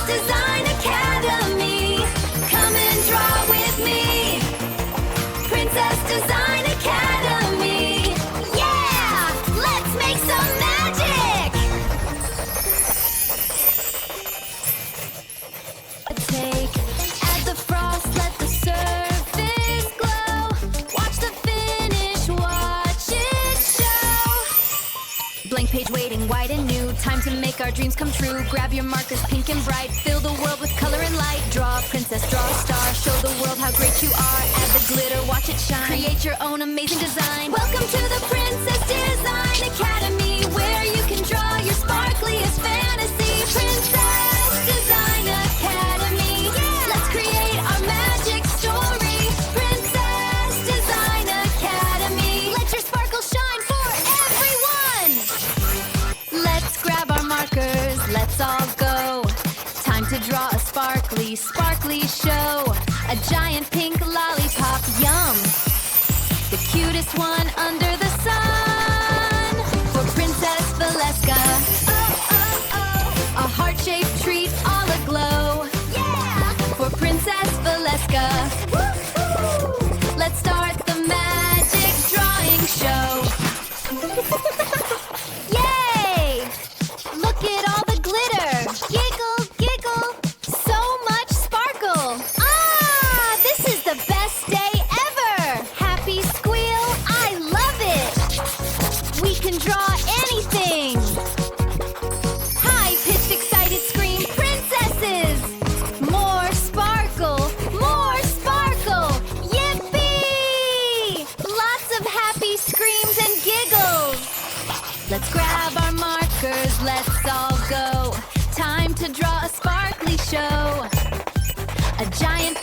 Design Academy. Come and draw with me. Princess Design Academy. Yeah! Let's make some magic! Take, add the frost, let the surface glow. Watch the finish, watch it show. Blank page waiting, white and new. Time to make our dreams come true. Grab your markers, pink and bright. Fill the world with color and light. Draw a princess, draw a star. Show the world how great you are. Add the glitter, watch it shine. Create your own amazing design. Welcome to the Princess Design Academy, where you can draw your sparkliest fantasy. Princess Design Academy. Let's create our magic story. Princess Design Academy. Let your sparkle shine for everyone. Let's grab our markers, let's all go. Time to draw a sparkly, sparkly show. A giant pink lollipop, yum. The cutest one under the sun. For Princess Valeska. Oh, oh, oh. A heart-shaped treat all aglow. Yeah! For Princess Valeska. Woo-hoo! Let's start the magic drawing show. Yay! Look at all the glitter. Giggle, giggle. So much sparkle. Ah! This is the best day ever. Happy squeal. I love it. We can draw anything. High-pitched, excited scream. Princesses! More sparkle. More sparkle. Yippee! Lots of happy screams and giggles. Let's grab our markers, let's all go. Time to draw a sparkly show. A giant